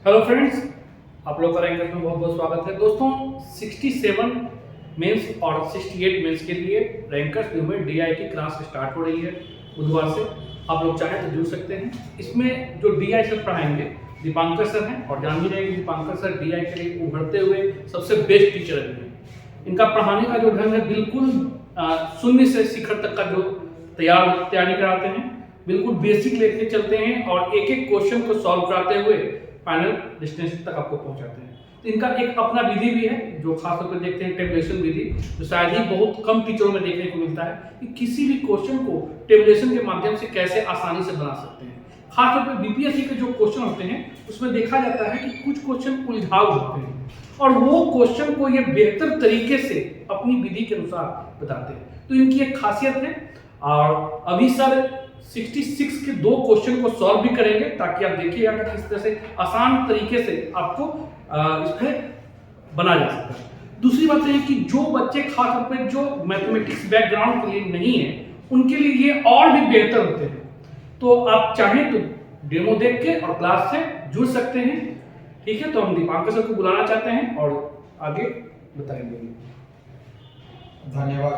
Hello friends, आप लोग का रैंकर्स में बहुत बहुत स्वागत है। दोस्तों 67 मेंस और 68 मेंस के लिए रैंकर्स में डीआई की क्लास स्टार्ट हो रही है बुधवार से। आप लोग चाहें तो जुड़ सकते हैं। इसमें जो डीआई सर पढ़ाएंगे दीपांकर सर हैं और जान भी रहेंगे दीपांकर सर डीआई के लिए उभरते हुए सबसे बेस्ट टीचर हैं। इनका पढ़ाने का जो ढंग है बिल्कुल शून्य से शिखर तक का जो तैयारी कराते हैं, बिल्कुल बेसिक लेके चलते हैं और एक एक क्वेश्चन को सॉल्व कराते हुए फाइनल डेस्टिनेशन तक आपको पहुंचाते हैं। तो इनका एक अपना विधि भी है जो खासतौर पर देखते हैं, टेबुलेशन विधि, जो शायद ही बहुत कम टीचरों में देखने को मिलता है कि किसी भी क्वेश्चन को टेबुलेशन के माध्यम से कैसे आसानी से बना सकते हैं। खासतौर पर बीपीएससी के जो क्वेश्चन होते हैं उसमें देखा जाता है कि कुछ क्वेश्चन उलझाव होते हैं और वो क्वेश्चन को ये बेहतर तरीके से अपनी विधि के अनुसार बताते हैं। तो इनकी एक खासियत है और अभी सर 66 के दो क्वेश्चन को सॉल्व भी करेंगे ताकि आप देखिएगा कि किस तरह से आसान तरीके से आपको इसमें बना जा सकता है। दूसरी बात यह है कि जो बच्चे खासतौर पर जो मैथमेटिक्स बैकग्राउंड के लिए नहीं है उनके लिए ये और भी बेहतर होते हैं। तो आप चाहें तो डेमो देख के और क्लास से जुड़ सकते हैं। ठीक है, तो हम दीपांकर सर को बुलाना चाहते हैं और आगे बताएंगे। धन्यवाद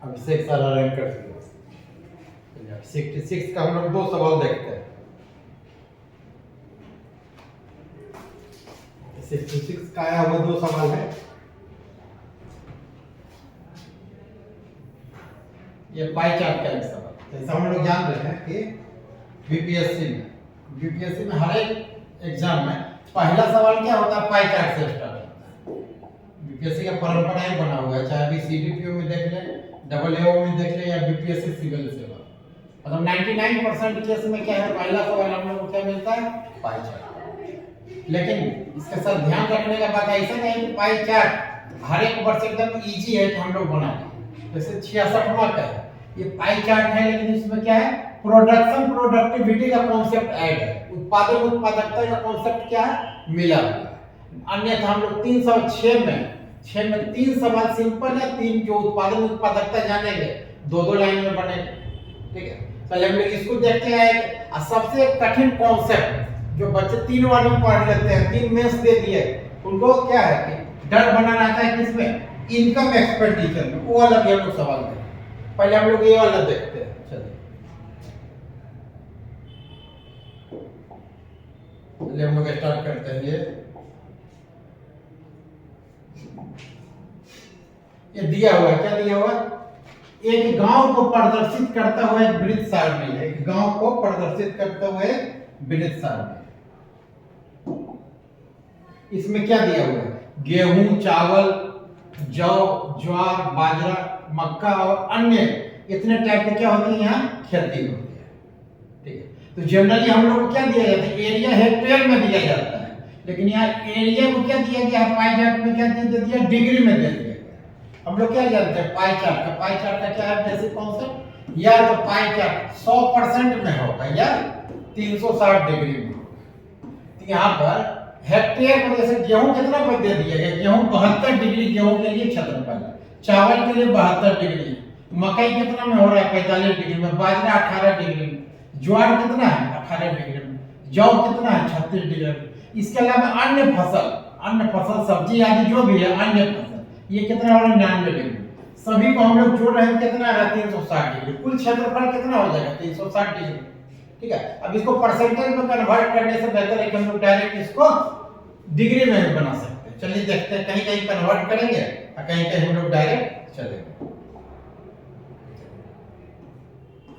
अभिषेक सर रैंकर 66 का हम लोग दो सवाल देखते हैं। 66 का आया हुआ दो सवाल है। ये पाई चार्ट का एक सवाल। जैसा हम लोग जान रहे हैं कि बीपीएससी में हर एक एग्जाम में पहला सवाल क्या होता है, पाई चार्ट से स्टार्ट होता है। बीपीएससी का परंपरा ही बना हुआ है, चाहे अभी सीडीपीओ में देख ले, डबल एओ में देख ले या बीपीएससी सिविल सेवा। मतलब 99% केस में क्या है, पहला सवाल हम लोग को क्या मिलता है, पाई चार्ट। लेकिन इसके साथ ध्यान रखने का बात ऐसा नहीं कि पाई चार्ट हर एक वर्ष एकदम इजी है कि हम लोग बना लें। जैसे 66वां का है, ये पाई चार्ट है, लेकिन इसमें क्या है, प्रोडक्टिविटी का कॉन्सेप्ट ऐड है, उत्पादन उत्पादकता का कॉन्सेप्ट क्या है, मिला हुआ है। अन्यथा हम लोग 306 में 3 सवाल सिंपल है, 3 जो उत्पादन उत्पादकता जानेंगे, दो लाइन में बनेंगे। ठीक है, पहले हम लोग इसको देखते हैं। सबसे कठिन कॉन्सेप्ट जो बच्चे 3 बार में पढ़ लेते हैं, 3 मेंस दे दिए, उनको क्या है कि डर बना रहता है किसमें, इनकम एक्सपेंडिचर में। वो वाला भी हम लोग सवाल दें। पहले हम लोग ये वाला देखते हैं। चलिए हम लोग स्टार्ट करते हैं। ये दिया हुआ है, क्या दिया हुआ है, एक गांव को प्रदर्शित करता हुआ एक वृत्त सारणी है। एक गांव को प्रदर्शित करता हुआ एक वृत्त सारणी। इसमें क्या दिया हुआ है, गेहूं, चावल, जौ, ज्वार, बाजरा, मक्का और अन्य इतने टाइप के क्या होते हैं यहाँ खेती होती है। ठीक है, तो जनरली हम लोग को क्या दिया जाता है, एरिया हेक्टेयर में दिया जाता है, लेकिन यहाँ एरिया को क्या दिया गया, पाई चार्ट में क्या दे दिया, डिग्री में दे दिया। हम लोग क्या जानते हैं, पाई चार्ट का क्या है बेसिक कॉन्सेप्ट, या तो पाई चार्ट 100% में होगा या 360 डिग्री में होगा। तो यहाँ पर हेक्टेयर को जैसे गेहूं कितना पर दे दिया गया, गेहूं 72 डिग्री गेहूं के लिए क्षेत्रफल है, चावल के लिए 72 डिग्री, मकई कितना में हो रहा है, 45 डिग्री में, बाजरा 18 डिग्री में, ज्वार कितना है 18 डिग्री में, जौ कितना है 36 डिग्री में। इसके अलावा अन्य फसल सब्जी आदि जो भी है अन्य फसल, ये कितना हो रहा है 99 डिग्री। सभी को हम लोग जोड़ रहे हैं, कितना आ रहा है 360 डिग्री। कुल क्षेत्रफल कितना हो जाएगा 360 डिग्री। ठीक है, अब इसको परसेंटेज में कन्वर्ट करने से बेहतर है कि हम लोग डायरेक्ट इसको डिग्री में बना सकते हैं। चलिए देखते हैं, कहीं कहीं कन्वर्ट करेंगे और कहीं कहीं हम लोग डायरेक्ट चलेंगे।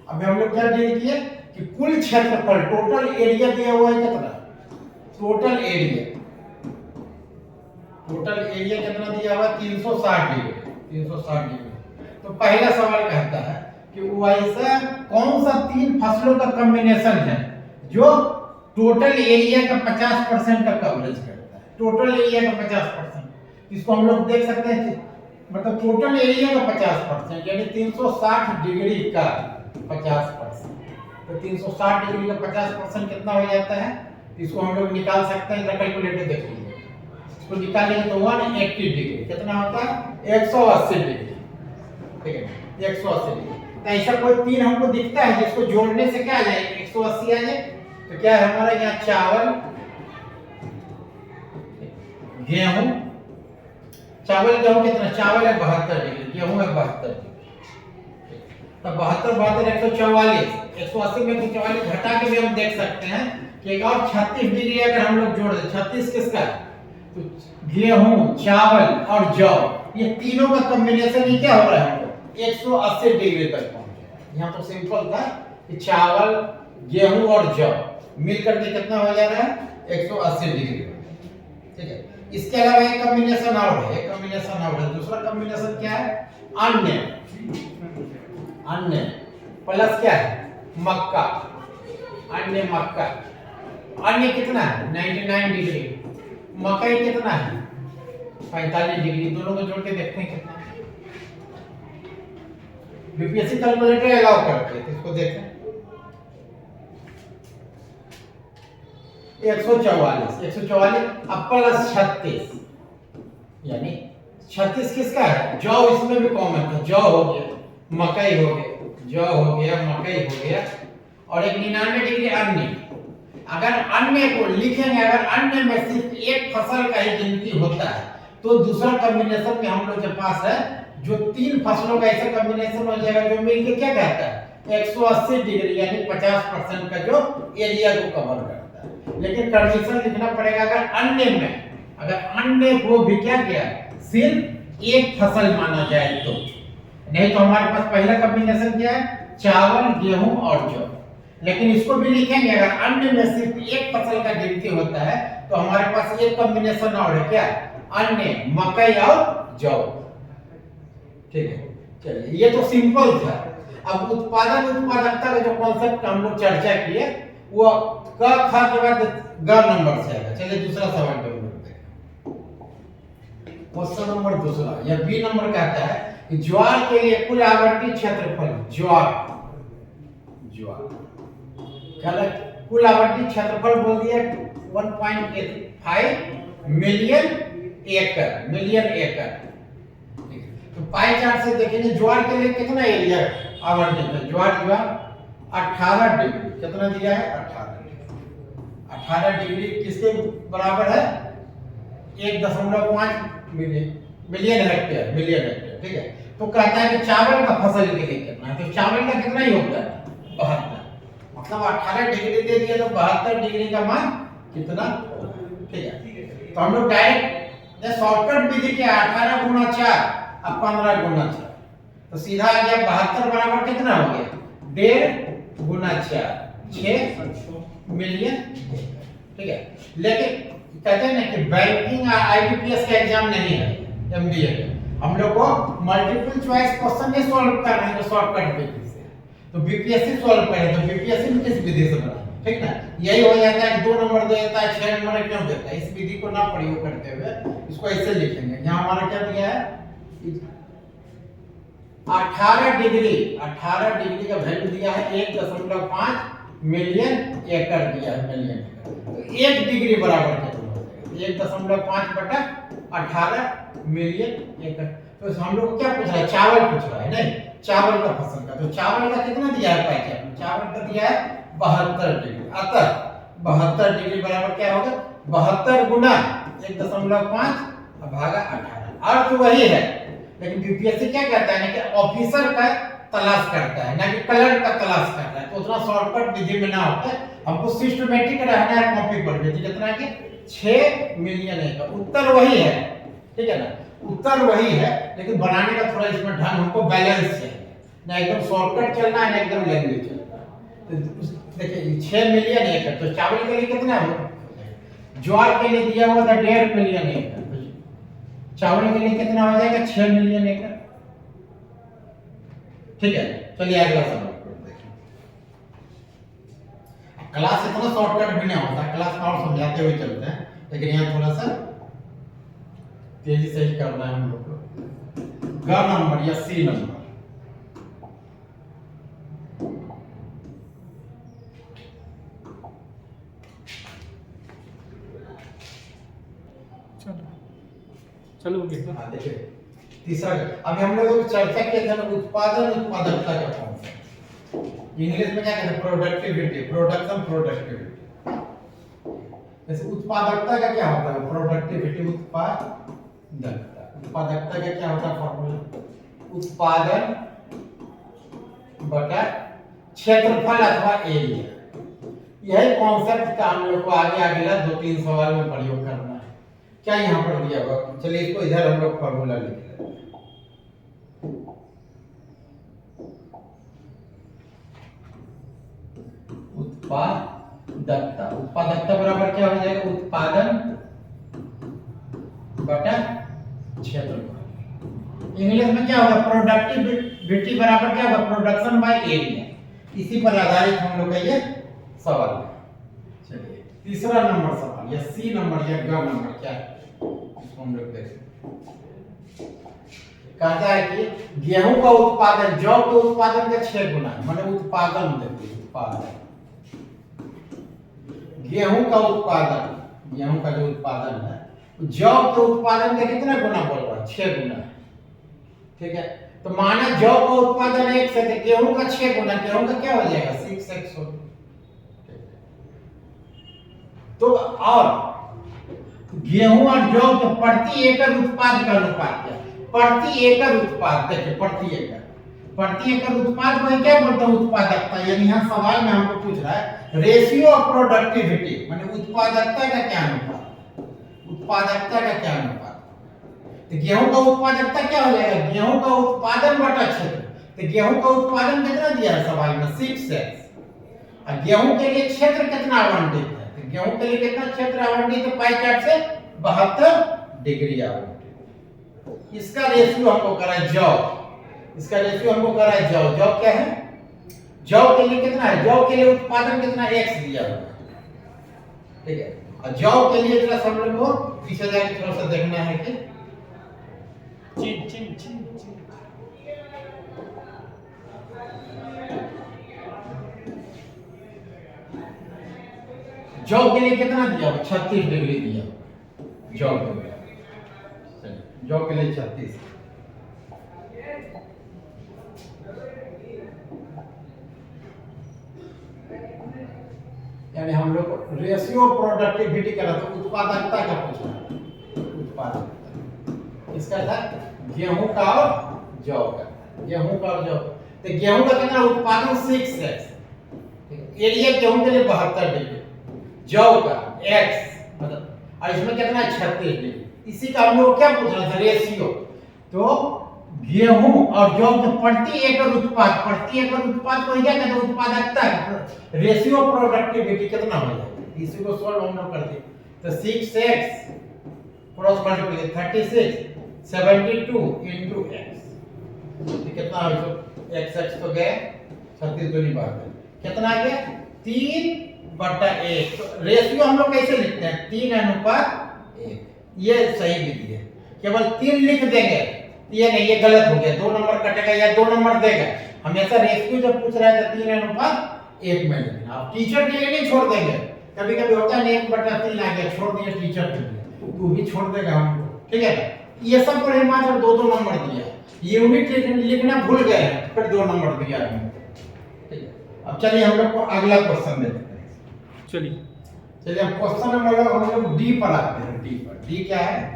अब हम लोग क्या डील किए कि कुल क्षेत्रफल, टोटल एरिया दिया हुआ है कितना, टोटल एरिया कितना दिया हुआ है 360 डिग्री। तो पहला सवाल कहता है कि वैसा कौन सा 3 फसलों का कॉम्बिनेशन है जो टोटल एरिया का 50% का कवरेज करता है। टोटल एरिया का 50%, इसको हम लोग देख सकते हैं, मतलब टोटल एरिया का 50% यानी 360 डिग्री का 50%। तो 360 डिग्री का 50% कितना हो जाता है, इसको हम लोग निकाल सकते हैं। कैलकुलेटर देख लीजिए, इसको निकालेंगे तो 180 डिग्री कितना होता है 180 डिग्री। ठीक है, 180 डिग्री। तो ऐसा कोई 3 हमको दिखता है जिसको जोड़ने से क्या आ जाएगा 180 आ जाए। तो क्या है हमारा यहाँ चावल, गेहूं, चावल गेहूं कितना, चावल है 72 डिग्री, गेहूं है 72 डिग्री। तो 72 72 144, 180 में 144 घटा के भी हम देख सकते हैं कि एक और 36 डिग्री अगर हम लोग जोड़ दें, 36 किसका है, तो गेहूं, चावल और जौ, ये तीनों का कॉम्बिनेशन ही क्या हो रहा है हमको 180 डिग्री तक पहुंच गया। यहाँ तो सिंपल था कि चावल, गेहूं और जौ मिलकर के कितना हो जा रहा है 180 डिग्री। ठीक है, इसके अलावा एक कॉम्बिनेशन और है, एक कॉम्बिनेशन और है। दूसरा कॉम्बिनेशन क्या है, अन्य, अन्य प्लस क्या है मक्का, अन्य मक्का, अन्य कितना है 99 डिग्री, मकई कितना है 45 डिग्री। दोनों को जोड़ के देखते हैं कितना। बीपीएससी कैलकुलेटर अलाउ करते हैं, इसको देखें 144 अब प्लस 36, यानी 36 किसका है, जौ, इसमें भी कॉमन था, जौ हो गया, मकई हो गया, जौ हो गया, मकई हो गया, और एक 99 डिग्री अन्य। अगर अन्य को लिखेंगे, अगर अन्य में सिर्फ एक फसल का ही गिनती होता है तो दूसरा कॉम्बिनेशन में हम लोग के पास है जो 3 फसलों का ऐसा कॉम्बिनेशन हो जाएगा जो मिलके क्या कहता है 180 डिग्री, यानी 50% का जो एरिया को कवर करता है। लेकिन कंडीशन लिखना पड़ेगा अगर अन्य में, अगर अन्य को भी क्या किया सिर्फ एक फसल माना जाए तो, नहीं तो हमारे पास पहला कॉम्बिनेशन क्या है चावल, गेहूं और जौ। लेकिन इसको भी लिखेंगे अगर अन्य में सिर्फ एक फसल का गिनती होता है तो हमारे पास एक कॉम्बिनेशन और है, क्या अन्य, मकई और जौ। ठीक है, चलिए ये तो सिंपल था। अब उत्पादन उत्पादकता का जो कॉन्सेप्ट हम लोग चर्चा किए वो क ख के बाद ग नंबर से आएगा। चलिए दूसरा सवाल पे क्वेश्चन नंबर दूसरा या बी नंबर कहता है कि ज्वार के लिए कुल आवंटित क्षेत्रफल, ज्वार, ज्वार कुल आवंटित क्षेत्रफल बोल दिया 1.85 मिलियन एकड़, मिलियन एकड़। तो पाई चार्ट से देखेंगे ज्वार के लिए कितना एरिया आवंटित है, ज्वार जो 18 डिग्री, कितना दिया है 18 डिग्री किसके बराबर है 1.5 मिलियन हेक्टेयर, मिलियन हेक्टेयर। ठीक है, तो कहता है कि चावल का फसल के लिए कितना है, तो चावल का कितना ही होता है 72, मतलब 18 डिग्री दे दिया तो 72 डिग्री का मान कितना होगा। ठीक है, तो हम लोग डायरेक्ट शॉर्टकट विधि के 18 गुना 4 अब 15 गुना 4, तो सीधा आ गया 72 बराबर कितना हो गया 1.5 गुना 4 6 मिलियन। ठीक है, लेकिन कहते हैं ना कि बैंकिंग आईबीपीएस का एग्जाम नहीं है, एमबीए का हम लोग को मल्टीपल चॉइस क्वेश्चन नहीं सॉल्व कर रहे हैं तो शॉर्टकट विधि से, तो बीपीएससी सॉल्व करें तो बीपीएससी में किस विधि से बना, ठीक ना, यही हो जाता है 2 नंबर दे देता है 6 नंबर क्यों देता है, इस विधि को ना प्रयोग करते हुए इसको ऐसे लिखेंगे। यहाँ हमारा क्या दिया है 18 डिग्री का वैल्यू दिया है 1.5 मिलियन एकड़ दिया है, मिलियन एकड़, तो 1 डिग्री बराबर कितना हो जाएगा 1.5 बटा 18 मिलियन एकड़। तो हम लोग को क्या पूछ रहा है, चावल पूछ रहा है, नहीं चावल का फसल का, तो चावल का कितना दिया है पैकेट में, चावल का दिया है 72 डिग्री, अतः 72 डिग्री बराबर क्या होगा 72 गुना 1.5 भागा 18, अर्थ वही है। लेकिन बीपीएससी क्या कहता है ना कि ऑफिसर का तलाश करता है ना कि कलर का तलाश करता है, तो उतना शॉर्टकट विधि में ना होता है, हमको सिस्टमैटिक रहना है कॉपी पर भी। कितना है कि 6 मिलियन एकड़, उत्तर वही है, ठीक है ना, उत्तर वही है, लेकिन बनाने का थोड़ा इसमें ढंग हमको बैलेंस चाहिए, ना एकदम शॉर्टकट चलना है ना एकदम लेंदी चलना है। तो देखिए 6 मिलियन एकड़, तो चावल के लिए कितना होगा, ज्वार के लिए दिया हुआ था 1.5 मिलियन एकड़, चावल के लिए कितना हो जाएगा 6 मिलियन एकड़। ठीक है, चलिए अगला सवाल देखिए। क्लास इतना शॉर्टकट भी नहीं होता, क्लास में और समझाते हुए चलते हैं, लेकिन यहाँ थोड़ा सा तेजी से ही करना है हम लोग को। ग नंबर या सी नंबर, चलो देखिए तीसरा, अभी हम लोग चर्चा किए थे उत्पादन उत्पादकता का कॉन्सेप्ट, इंग्लिश में क्या कहते हैं प्रोडक्टिविटी, प्रोडक्शन प्रोडक्टिविटी। जैसे उत्पादकता का क्या होता है, प्रोडक्टिविटी, उत्पादकता। उत्पादकता का क्या होता है फॉर्मूला, उत्पादन बटा क्षेत्रफल अथवा एरिया। यही कॉन्सेप्ट का हम लोग को आगे अगला 2-3 सवाल में प्रयोग करना है। क्या यहाँ पर दिया हुआ, चलिए इसको इधर हम लोग फॉर्मूला लिख लेते हैं। उत्पादकता, उत्पादकता बराबर क्या हो जाएगा, उत्पादन बटा क्षेत्रफल। इंग्लिश में क्या होगा, प्रोडक्टिविटी बराबर क्या होगा, प्रोडक्शन बाय एरिया। इसी पर आधारित हम लोग का ये सवाल है। चलिए तीसरा नंबर सवाल या सी नंबर या ग नंबर क्या है, इसको हम लोग देखें। कहता है कि गेहूं का उत्पादन जौ के उत्पादन का 6 गुना है, माने उत्पादन देखिए, उत्पादन गेहूं का उत्पादन, गेहूं का जो उत्पादन है जौ के उत्पादन का कितना गुना बोल रहा है, 6 गुना। ठीक है, तो माना जौ का उत्पादन 1 से, तो गेहूं का 6 गुना, गेहूं का क्या हो जाएगा 6x हो। तो और गेहूं और जौ के प्रति एकड़ उत्पाद का अनुपात क्या, प्रति एकड़ उत्पाद, देखिए प्रति एकड़ उत्पाद को क्या बोलते हैं, उत्पादकता। यानी यहाँ सवाल में हमको पूछ रहा है रेशियो ऑफ प्रोडक्टिविटी, माने उत्पादकता का क्या अनुपात, उत्पादकता का क्या अनुपात। तो गेहूं का उत्पादकता क्या हो जाएगा, गेहूं का उत्पादन बटा क्षेत्र। तो गेहूं का उत्पादन कितना दिया है सवाल में, 6x। और गेहूं के लिए क्षेत्र कितना आवंटित है, तो गेहूं के लिए कितना क्षेत्र आवंटित है, पाई चार्ट से 72 डिग्री आवंटित। इसका रेशियो हमको करा है जौ, इसका रेशियो हमको करा है जौ। जौ क्या है, जौ के लिए कितना है, जौ के लिए उत्पादन कितना x दिया हुआ है। ठीक है, और जौ के लिए जरा सब लोग को पीछे जाके थोड़ा सा देखना है कि चिन चिन चिन चिन जौ के लिए कितना दिया हुआ, 36 डिग्री दिया जौ के लिए। जौ के लिए 36। यानी हम लोग रेशियो प्रोडक्टिविटी करा तो उत्पादकता का पूछा, उत्पादकता इसका था गेहूं का और जौ का, गेहूं का और जौ। तो गेहूं का कितना उत्पादन 6x, एरिया गेहूं के लिए 72 डिग्री, जौ का x मतलब, और इसमें कितना 36 डिग्री। इसी का हम लोग क्या पूछ रहे थे, रेशियो। तो गेहूं और जौ के प्रति एकड़ उत्पाद, प्रति एकड़ उत्पाद को क्या कहते हैं, उत्पादकता। रेशियो प्रोडक्टिविटी कितना हो जाएगा, इसी को सॉल्व हम लोग करते हैं। तो 6x cross multiply 36 72 into x, कितना हो गया, x तो गए 36 दूनी बात है, कितना आ गया 3/1। तो रेशियो हम लोग कैसे लिखते हैं, 3:1। ये सही विधि है, केवल 3 लिख देंगे ये नहीं, ये गलत हो गया, 2 नंबर कटेगा या 2 नंबर देगा। हमेशा रेशियो जब पूछ रहा है तो 3:1 में लिखना। आप टीचर के लिए नहीं छोड़ देंगे, कभी कभी होता है 1/3 आ गया, छोड़ दिया टीचर के लिए, तू भी छोड़ देगा हमको। ठीक है, ये सब पर मात्र 2-2 नंबर दिया, यूनिट लिखना भूल गए फिर 2 नंबर दिया है। ठीक है, अब चलिए हम लोग को अगला क्वेश्चन देखते हैं। चलिए हम क्वेश्चन नंबर हम लोग डी पर आते हैं। डी पर, डी क्या है,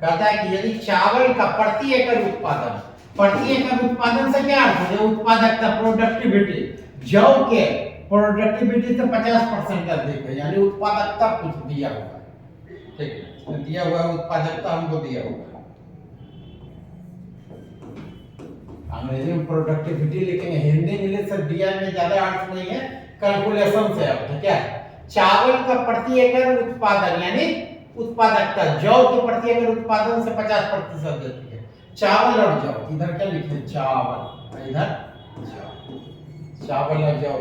कहता है कि यदि चावल का प्रति एकड़ उत्पादन, प्रति एकड़ उत्पादन से क्या अर्थ है, उत्पादकता प्रोडक्टिविटी, जौ के प्रोडक्टिविटी से 50% अधिक है, यानी उत्पादकता कुछ दिया हुआ है। ठीक है, दिया हुआ है उत्पादकता हमको दिया हुआ है। अंग्रेजी में प्रोडक्टिविटी लिखेंगे, हिंदी इंग्लिश से दिया में ज्यादा अर्थ नहीं है, कैलकुलेशन से अर्थ है। क्या है, चावल का प्रति एकड़ उत्पादन यानी उत्पादकता, जौ के प्रति एकड़ उत्पादन से 50% देती है। चावल और जौ, इधर क्या लिखे, चावल, इधर जौ, चावल और जौ।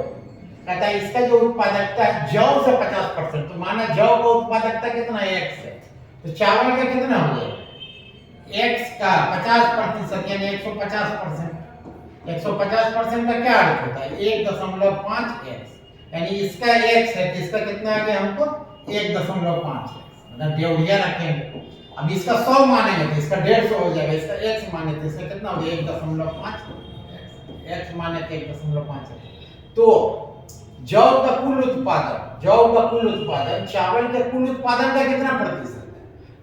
कहता है इसका जो उत्पादकता है जौ से 50%, तो माना जौ का उत्पादकता कितना है, x है, तो चावल का कितना हो जाएगा, x का 50% यानी 150%। 150% का क्या अर्थ होता है, 1.5x, यानी इसका x है तो इसका कितना आ गया हमको 1.5x, मतलब डेढ़िया रखेंगे। अब इसका 100 मानेंगे तो इसका 150 हो जाएगा, इसका x माने तो इसका कितना हो गया 1.5, x माने तो 1.5। तो जौ का कुल उत्पादन चावल के कुल उत्पादन का कितना प्रतिशत है?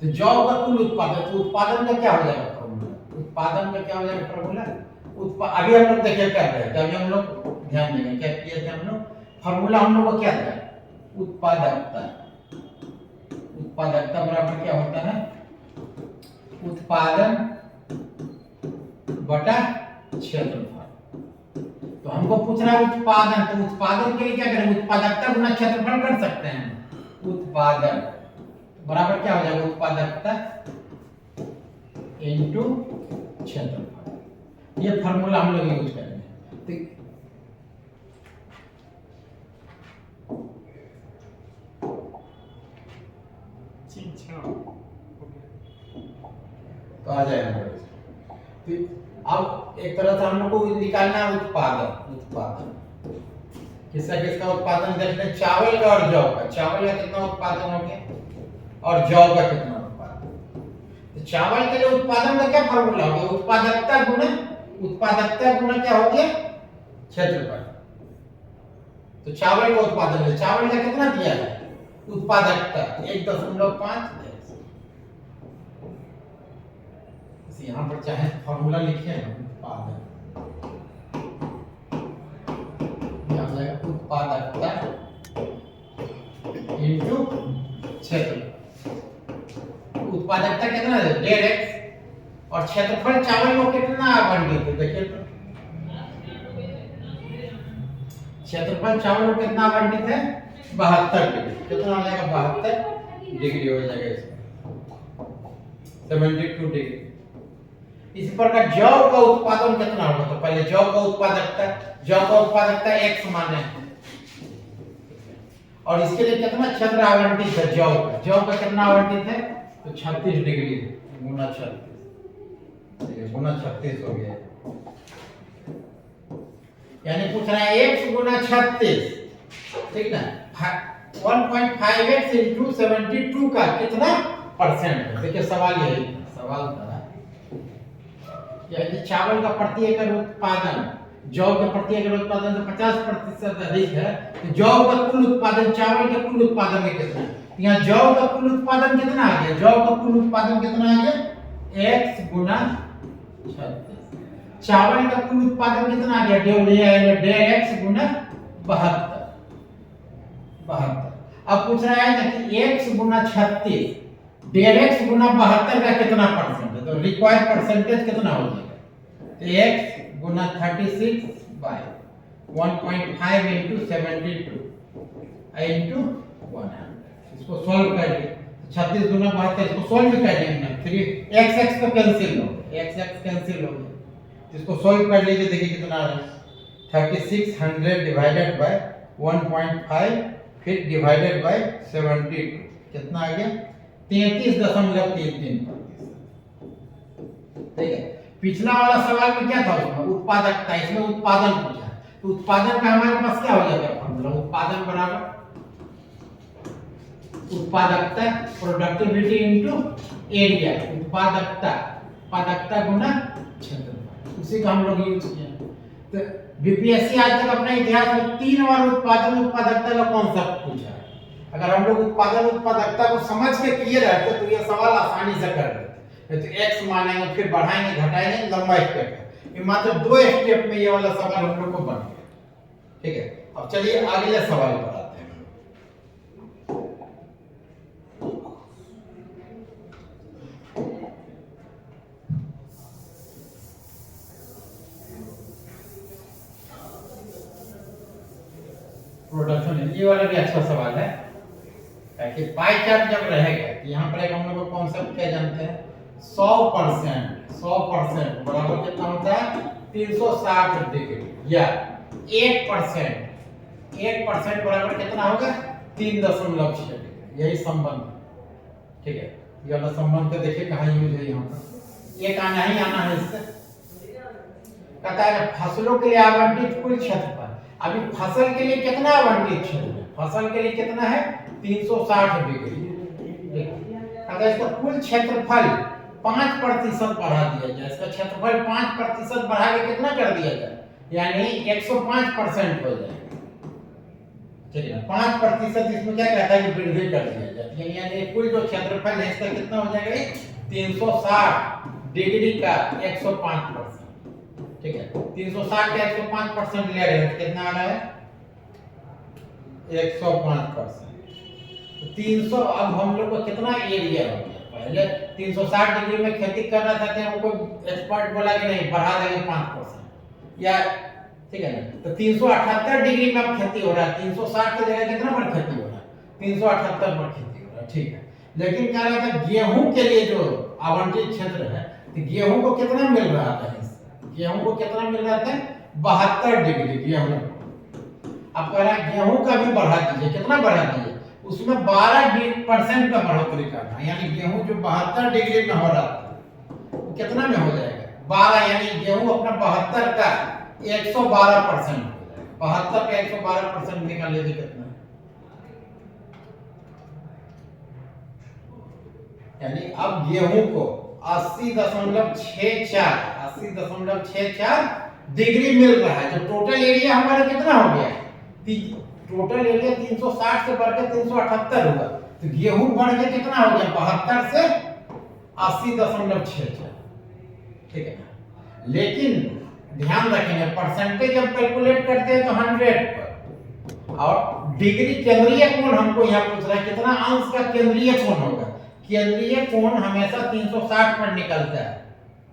तो जौ का कुल उत्पादन, तो उत्पादन का क्या हो जाएगा फॉर्मूला? उत्पादन का क्या हो जाएगा फॉर्मूला? अभी हम लोग देखिए कर रहे हैं, अभी हम लोग ध्यान देंगे क्या किया थे हम लोग। फॉर्मूला हम लोग को क्या था? उत्पादकता बराबर क्या होता है? उत्पादन बटा क्षेत्रफल। तो हमको पूछना है उत्पादन, तो उत्पादन के लिए क्या करेंगे? उत्पादकता गुना क्षेत्रफल कर सकते हैं। उत्पादन बराबर क्या हो जाएगा? उत्पादकता इनटू क्षेत्रफल। ये फार्मूला हम लोग यूज करेंगे। तो आ जाएगा। तो अब एक तरह से हम लोग को निकालना है उत्पादन किसका उत्पादन देखते हैं? चावल का और जौ का। चावल का कितना उत्पादन हो गया और जौ का कितना उत्पादन? तो चावल के लिए उत्पादन का क्या फॉर्मूला होगा? उत्पादकता गुना क्या हो गया? क्षेत्रफल। तो चावल का उत्पादन है, चावल का कितना दिया है? उत्पादकता 1.5। यहाँ पर चाहे फॉर्मूला लिखिए ना, उत्पादन उत्पादकता इनटू क्षेत्रफल। उत्पादकता कितना है? 1.5x और क्षेत्रफल चावल को कितना आवंटित है? देखिए तो क्षेत्रफल चावल को कितना आवंटित है? 72 डिग्री। कितना आ जाएगा? 72 डिग्री हो जाएगा इसमें, 72 डिग्री। इसी प्रकार जौ का उत्पादन कितना होगा? तो पहले जौ का उत्पादकता x माने और इसके लिए कितना क्षेत्र आवंटित है? जौ का कितना आवंटित है? तो 36 डिग्री गुना 36 हो गया। यानी पूछ रहा है x गुना 36, ठीक ना? 1.5x into 72 का कितना परसेंट है? देखिए सवाल यही सवाल था। यानी चावल का प्रति एकड़ उत्पादन, जौ के प्रति एकड़ उत्पादन तो 50% अधिक है। तो जौ का कुल उत्पादन चावल के कुल उत्पादन में कितना है? यहाँ जौ का कुल उत्पादन कितना आ गया? जौ का कुल उत्पादन कितना आ गया? x गुना 36। चावल का कुल उत्पादन कितना आ गया? 1.5x गुना 72। अब पूछ रहा है ना कि x गुना 36 1.5x गुना 72 का कितना परसेंट है? तो रिक्वायर्ड परसेंटेज कितना हो जाएगा? तो x गुना 36 बाय 1.5 into 72 into 100। इसको सॉल्व करिए। 36 गुना 72 इसको सॉल्व भी करिए ना। 3x तो कैंसिल हो गया, इसको सॉल्व कर लीजिए। देखिए कितना आ रहा है? 3600 डिवाइडेड बाय 1.5 फिर डिवाइडेड बाय 72 कितना आ गया? 33.33%। ठीक है। पिछला वाला सवाल में क्या था? उसमें उत्पादकता, इसमें उत्पादन पूछा। तो उत्पादन का हमारे पास क्या हो जाएगा फॉर्मूला? उत्पादन बराबर उत्पादकता प्रोडक्टिविटी इनटू एरिया। उत्पादकता गुना क्षेत्रफल, उसी का हम लोग यूज किया। तो बीपीएससी आज तक अपने इतिहास में 3 बार उत्पादकता का कॉन्सेप्ट पूछा है। अगर हम लोग उत्पादकता को समझ के किए रहते तो ये सवाल आसानी से कर लेते। तो x मानेंगे, फिर बढ़ाएंगे घटाएंगे, लंबा स्टेप है। ये मात्र 2 स्टेप में ये वाला सवाल हम लोग को बन गया। ठीक है। अब चलिए अगले सवाल पर आते हैं। प्रोडक्शन, ये वाला भी अच्छा सवाल है कि पाई चार्ट जब रहेगा, यहाँ पर एक हम लोग को कॉन्सेप्ट क्या जानते हैं? 100% बराबर कितना होता है? 360 डिग्री या 1% बराबर कितना होगा? 3.6 डिग्री। यही संबंध, ठीक है। ये वाला संबंध को देखिए कहाँ यूज है। यहाँ पर एक आना ही आना है इससे। कहता है फसलों के लिए आवंटित कुल क्षेत्रफल। अभी फसल के लिए कितना आवंटित क्षेत्र है? फसल के लिए कितना है? 360 डिग्री। अगर इसका कुल क्षेत्रफल 5% बढ़ा दिया जाए, इसका क्षेत्रफल 5% बढ़ा के कितना कर दिया जाए? यानी 105% हो जाए। ठीक है ना, 5% इसमें क्या कहता है कि वृद्धि कर दिया जाती है, यानी कुल जो क्षेत्रफल है इसका कितना हो जाएगा, 360 डिग्री का 105%। ठीक है, 360 का 105% ले रहे हैं तो कितना आ रहा है, 105%। तो 300, अब हम लोग को कितना एरिया हो गया, पहले 360 डिग्री में खेती कर रहा था तो हमको एक्सपर्ट बोला कि नहीं बढ़ा देंगे 5% या, ठीक है ना, तो 378 डिग्री में अब खेती हो रहा है, 360 की जगह कितना पर खेती हो रहा है, 378 पर खेती हो रहा है। ठीक है, लेकिन क्या रहता है गेहूं के लिए जो आवंटित क्षेत्र है, तो गेहूं को कितना मिल रहा था, गेहूं को कितना मिल रहा था, 72 डिग्री गेहूं। अब कह रहा है गेहूं का भी बढ़ा दीजिए, कितना बढ़ा दीजिए, उसमें 12% का बढ़ोतरी करना, यानी गेहूं जो 72 डिग्री में हो रहा था वो कितना में हो जाएगा, 12, यानी गेहूं अपना 72 का 112% हो जाएगा। 72 का 112% निकाल लीजिए कितना, यानी अब गेहूं को 80.64 डिग्री मिल रहा है। जो टोटल एरिया हमारा कितना हो गया, टोटल एरिया 360 से बढ़कर 378 हुआ, तो गेहूं बढ़ के कितना हो गया, 72 से 80.64। ठीक है, लेकिन ध्यान रखेंगे परसेंटेज जब कैलकुलेट करते हैं तो 100 पर, और डिग्री केंद्रीय कोण हमको यहाँ पूछ रहा है कितना अंश का केंद्रीय कोण होगा, केंद्रीय कोण हमेशा 360 पर निकलता है।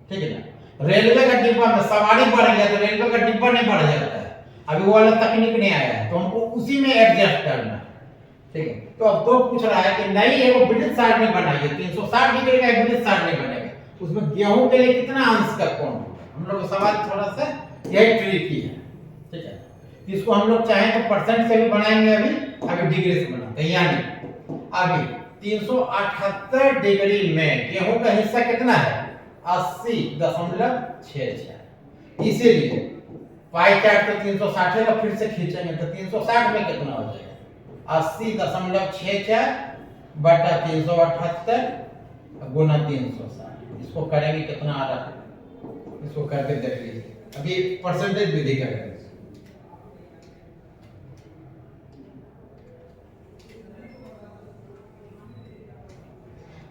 ठीक है ना, रेलवे का डिब्बा में सवारी बढ़ गया तो रेलवे का डिब्बा नहीं बढ़ जाता है, अभी वो वाला तकनीक नहीं आया है, तो हमको उसी में एडजस्ट करना है। ठीक है, तो अब तो पूछ रहा है कि नहीं है वो ब्रिटिश साइड में बनाइए, 360 डिग्री का ब्रिटिश साइड में बनेगा, उसमें गेहूं के लिए कितना अंश का कोण होगा, हम लोग सवाल थोड़ा सा यही ट्रिकी है। ठीक है, इसको हम लोग चाहें तो परसेंट से भी बनाएंगे, अभी डिग्री से बनाते हैं, यानी अभी 378 डिग्री में गेहूं का हिस्सा कितना है, 80.66। इसीलिए पाई चार्ट तो 360 का फिर से खींचेंगे तो 360 में कितना हो जाएगा, 80.64 बटा 378 गुना 360। इसको करेंगे कितना आ रहा है, इसको करके देख लीजिए, अभी परसेंटेज विधि करेंगे।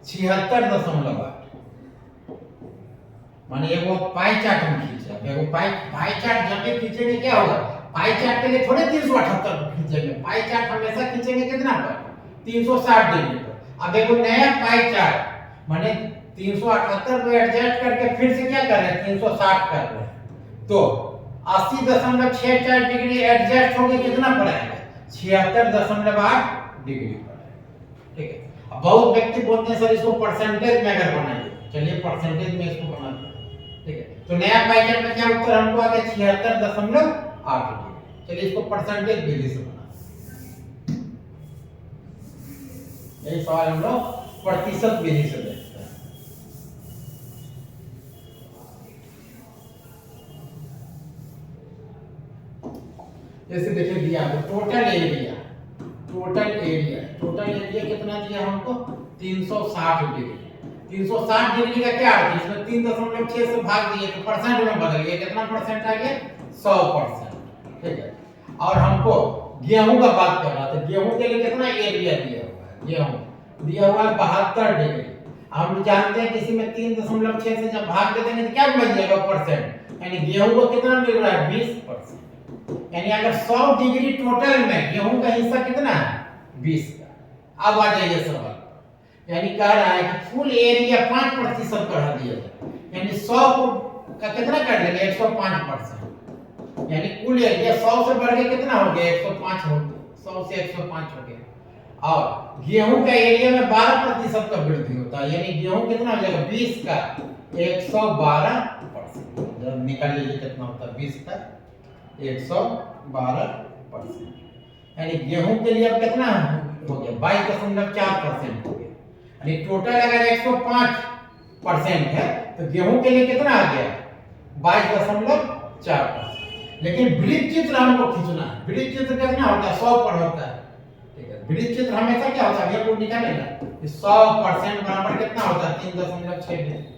76.8 माने एगो पाई चार्ट हम खींचे, एगो पाई चार्ट जब भी खींचेंगे क्या होगा, पाई चार्ट के लिए थोड़े 378 खींचेंगे, पाई चार्ट हमेशा खींचेंगे कितना पर, 360 डिग्री पर। अब एगो नया पाई चार्ट माने 378 को एडजस्ट करके फिर से क्या कर रहे हैं, 360 कर रहे हैं, तो 80.64 डिग्री एडजस्ट होके कितना पर आएगा, 76.8 डिग्री पर। ठीक है, अब बहुत व्यक्ति बोलते हैं सर इसको परसेंटेज में अगर बनाइए, चलिए परसेंटेज में इसको बनाते हैं। ठीक है, तो नया पाई चार्ट में क्या उत्तर हमको आ गया, 76.8 डिग्री। चलिए इसको परसेंटेज विधि से बनाते हैं, यही सवाल हम लोग प्रतिशत विधि से देखते हैं। जैसे देखिए दिया है टोटल एरिया कितना दिया हमको, 360 डिग्री। 360 डिग्री का क्या अर्थ है, इसमें 3.6 से भाग दिए तो परसेंट में बदल गया, कितना परसेंट आ गया, 100%। ठीक है, और हमको गेहूं का बात कर रहा था, गेहूं के लिए कितना एरिया दिया हुआ है, गेहूं दिया हुआ है 72 डिग्री। हम जानते हैं किसी में 3.6 से जब भाग दे देंगे तो क्या बन जाएगा, परसेंट, यानी गेहूं को कितना मिल रहा है, 20%। यानी अगर 100 डिग्री टोटल में गेहूं का हिस्सा कितना है, 20 का। अब आ जाइए सवाल, यानी कह रहा है कि फुल एरिया 5% बढ़ा दिया जाए, यानी 100 का कितना कर देंगे, 105%, यानी कुल एरिया 100 से बढ़ के कितना हो गया, 105 हो गया, 100 से 105 हो गया। और गेहूं का एरिया में 12% का वृद्धि होता है, यानी गेहूं कितना हो जाएगा, 20 का 112%। जब निकाल लीजिए कितना होता है, 20 का 112%, यानी गेहूं के लिए अब कितना हो गया, 22.4% हो गया। यानी टोटल अगर 105% है तो गेहूं के लिए कितना आ गया, 22.4%। लेकिन वृत्त चित्र हमको खींचना है, वृत्त चित्र कितना होता है, 100 पर होता है। ठीक है, वृत्त चित्र हमेशा क्या होता है, ये कोड निकालेगा, 100% बराबर कितना होता है, 3.6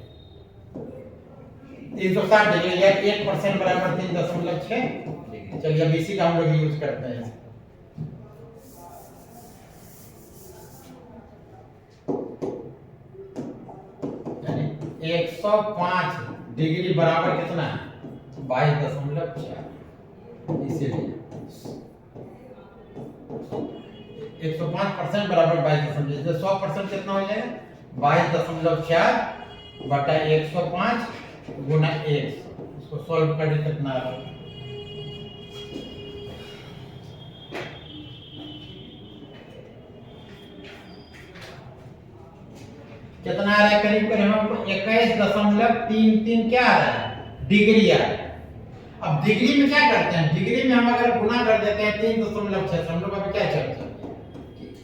360 डिग्री, या 1% बराबर 3.6 डिग्री। चलिए अब इसी का हम लोग यूज करते हैं। 105 डिग्री बराबर कितना है 22.4, इसीलिए 105% बराबर 22.4, 100% कितना हो जाएगा 22.4 बटा 105 गुना 100। इसको सॉल्व करने कितना आ रहा है कितना आ रहा है करीब करीब हमको 21.33 क्या आ रहा है डिग्री आ रहा है। अब डिग्री में क्या करते हैं, डिग्री में हम अगर गुना कर देते हैं 3.6, हम लोग अभी क्या चर्चा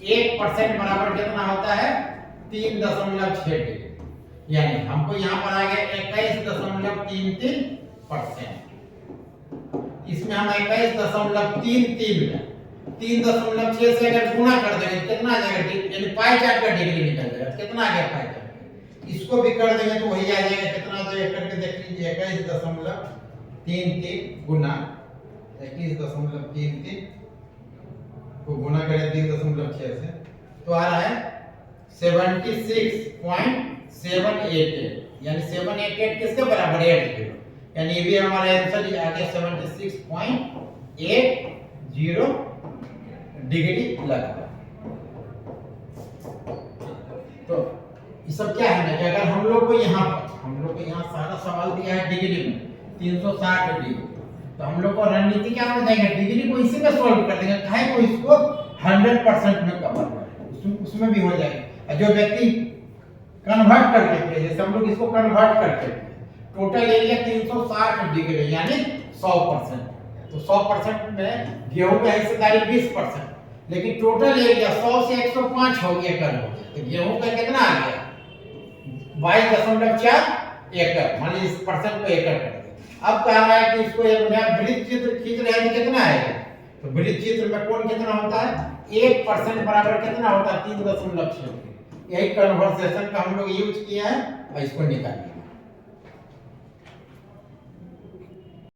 1% बराबर कितना होता है 3.6 डिग्री, यानी हमको यहाँ पर आ गया 21.33%। इसमें हम 21.33 में 3.6 से अगर गुना कर देंगे कितना आ जाएगा, यानी पाई चार्ट का डिग्री निकल जाएगा। कितना आ गया पाई चार्ट, इसको भी कर देंगे तो वही आ जाएगा। कितना आ जाएगा करके देख लीजिए 21.33 गुना 21.33 को गुना करें 3.6 से तो आ रहा है 76.788, यानी 788 किसके बराबर 80, यानी ये भी हमारा आंसर आ गया 76.80 डिग्री लगा। तो ये सब क्या है ना कि अगर हम लोग को यहाँ सारा सवाल दिया है डिग्री में 360 डिग्री, तो हम लोग को रणनीति क्या हो जाएगा, डिग्री को इसी में सॉल्व कर देंगे, चाहे को इसको 100% में कवर करें उसमें भी हो जाएगा। जो व्यक्ति कन्वर्ट करके थे, जैसे हम लोग इसको कन्वर्ट करके टोटल एरिया 360 डिग्री यानी 100%, तो 100% में गेहूं का हिस्सेदारी 20%, लेकिन टोटल एरिया 100 से 105 हो गया कर हो गया, तो गेहूं का कितना आ गया 22.4 एकड़, मान लीजिए इस परसेंट को एकड़ कर दिया। अब कह रहा है कि इसको एक नया वृत्त चित्र खींच रहे हैं तो कितना आएगा, तो वृत्त चित्र में कोण कितना होता है 1% बराबर कितना होता है 3.6। यही कन्वर्सेशन का हम लोग यूज किया है और इसको निकालिए।